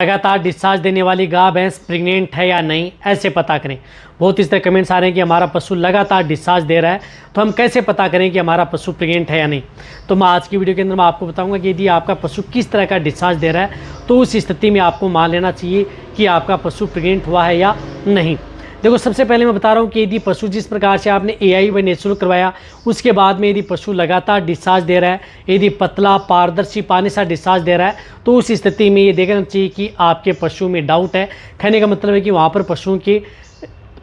लगातार डिस्चार्ज देने वाली गाय भैंस प्रेग्नेंट है या नहीं, ऐसे पता करें। बहुत इस तरह कमेंट्स आ रहे हैं कि हमारा पशु लगातार डिस्चार्ज दे रहा है, तो हम कैसे पता करें कि हमारा पशु प्रेग्नेंट है या नहीं। तो मैं आज की वीडियो के अंदर मैं आपको बताऊंगा कि यदि आपका पशु किस तरह का डिस्चार्ज दे रहा है तो उस स्थिति में आपको मान लेना चाहिए कि आपका पशु प्रेग्नेंट हुआ है या नहीं। देखो, सबसे पहले मैं बता रहा हूँ कि यदि पशु जिस प्रकार से आपने एआई व नेचुरल करवाया, उसके बाद में यदि पशु लगातार डिस्चार्ज दे रहा है, यदि पतला पारदर्शी पानी सा डिस्चार्ज दे रहा है, तो उस स्थिति में ये देखना चाहिए कि आपके पशु में डाउट है। कहने का मतलब है कि वहाँ पर पशुओं के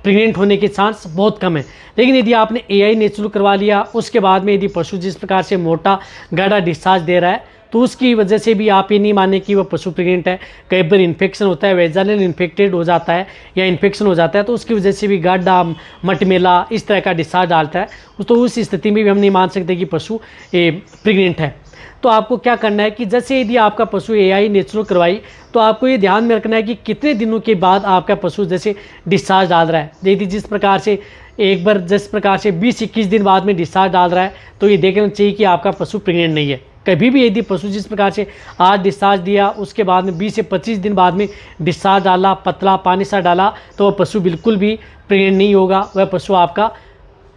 प्रेग्नेंट होने के चांस बहुत कम है। लेकिन यदि आपने एआई नेचुरल करवा लिया, उसके बाद में यदि पशु जिस प्रकार से मोटा गाढ़ा डिस्चार्ज दे रहा है, तो उसकी वजह से भी आप ये नहीं माने कि वह पशु प्रेग्नेंट है। कई बार इन्फेक्शन होता है, वेजाइनल इन्फेक्टेड हो जाता है या इन्फेक्शन हो जाता है, तो उसकी वजह से भी गाढ़ा मटमेला इस तरह का डिस्चार्ज डालता है। तो उस स्थिति में भी हम नहीं मान सकते कि पशु प्रेग्नेंट है। तो आपको क्या करना है कि जैसे यदि आपका पशु एआई नेचुरल करवाई, तो आपको ये ध्यान में रखना है कि कितने दिनों के बाद आपका पशु जैसे डिस्चार्ज डाल रहा है। यदि जिस प्रकार से एक बार जिस प्रकार से 20-21 दिन बाद में डिस्चार्ज डाल रहा है, तो ये देखना चाहिए कि आपका पशु प्रेग्नेंट नहीं है। कभी भी यदि पशु जिस प्रकार से आज डिस्चार्ज दिया, उसके बाद में 20 से 25 दिन बाद में डिस्चार्ज डाला, पतला पानी सा डाला, तो वह पशु बिल्कुल भी प्रेग्नेंट नहीं होगा, वह पशु आपका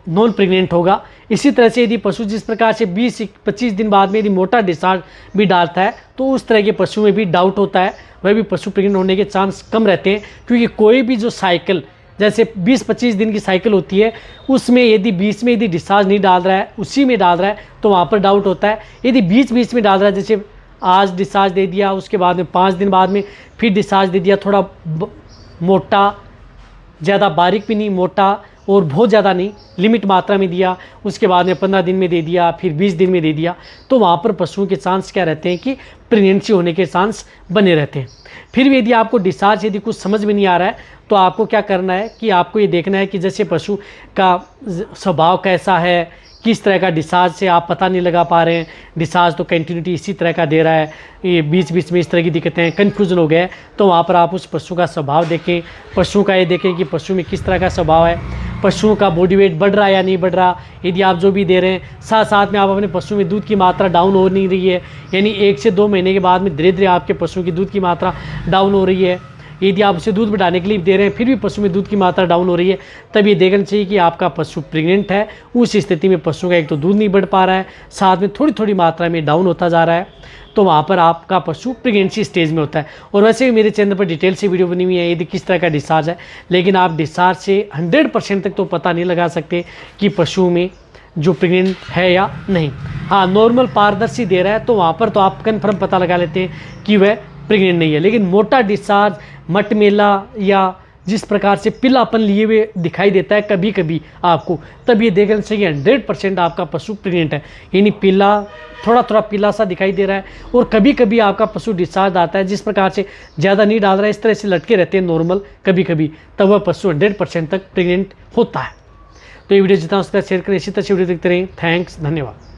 नॉन प्रेग्नेंट होगा। इसी तरह से यदि पशु जिस प्रकार से 20 से 25 दिन बाद में यदि मोटा डिस्चार्ज भी डालता है, तो उस तरह के पशु में भी डाउट होता है, वह भी पशु प्रेग्नेंट होने के चांस कम रहते हैं। क्योंकि कोई भी जो साइकिल जैसे 20-25 दिन की साइकिल होती है, उसमें यदि बीच में यदि डिस्चार्ज नहीं डाल रहा है, उसी में डाल रहा है, तो वहाँ पर डाउट होता है। यदि बीच बीच में डाल रहा है, जैसे आज डिस्चार्ज दे दिया, उसके बाद में 5 दिन बाद में फिर डिस्चार्ज दे दिया, थोड़ा मोटा, ज़्यादा बारीक भी नहीं, मोटा और बहुत ज़्यादा नहीं, लिमिट मात्रा में दिया, उसके बाद में 15 दिन में दे दिया, फिर 20 दिन में दे दिया, तो वहाँ पर पशुओं के चांस क्या रहते हैं कि प्रेगनेंसी होने के चांस बने रहते हैं। फिर भी यदि आपको डिस्चार्ज यदि कुछ समझ में नहीं आ रहा है, तो आपको क्या करना है कि आपको ये देखना है कि जैसे पशु का स्वभाव कैसा है, किस तरह का डिस्चार्ज से आप पता नहीं लगा पा रहे हैं। डिस्चार्ज तो कंटिन्यूटी इसी तरह का दे रहा है, ये बीच बीच में इस तरह की दिक्कतें, कन्फ्यूजन हो गए, तो वहाँ पर आप उस पशु का स्वभाव देखें। पशु का ये देखें कि पशु में किस तरह का स्वभाव है, पशुओं का बॉडी वेट बढ़ रहा है या नहीं बढ़ रहा। यदि आप जो भी दे रहे हैं, साथ साथ में आप अपने पशु में दूध की मात्रा डाउन हो नहीं रही है, यानी 1 से 2 महीने के बाद में धीरे धीरे आपके पशु की दूध की मात्रा डाउन हो रही है। यदि आप उसे दूध बढ़ाने के लिए दे रहे हैं, फिर भी पशु में दूध की मात्रा डाउन हो रही है, तब ये देखना चाहिए कि आपका पशु प्रेग्नेंट है। उस स्थिति में पशु का एक तो दूध नहीं बढ़ पा रहा है, साथ में थोड़ी थोड़ी मात्रा में डाउन होता जा रहा है, तो वहाँ पर आपका पशु प्रेगनेंसी स्टेज में होता है। और वैसे भी मेरे चैनल पर डिटेल से वीडियो बनी हुई है यदि किस तरह का डिस्चार्ज है, लेकिन आप डिस्चार्ज से 100% तक तो पता नहीं लगा सकते कि पशु में जो प्रेग्नेंट है या नहीं। हाँ, नॉर्मल पारदर्शी दे रहा है, तो वहाँ पर तो आप कन्फर्म पता लगा लेते हैं कि वह प्रेग्नेंट नहीं है। लेकिन मोटा डिस्चार्ज, मटमेला या जिस प्रकार से पिलापन लिए हुए दिखाई देता है कभी कभी आपको, तब ये देखना चाहिए 100% आपका पशु प्रेग्नेंट है। यानी पीला, थोड़ा थोड़ा पीला सा दिखाई दे रहा है, और कभी कभी आपका पशु डिस्चार्ज आता है जिस प्रकार से ज़्यादा नहीं डाल रहा है, इस तरह से लटके रहते हैं नॉर्मल कभी कभी, तब वह पशु 100% तक प्रेग्नेंट होता है। तो ये वीडियो जितना उसका शेयर करें, इसी तरह से वीडियो देखते रहें। थैंक्स, धन्यवाद।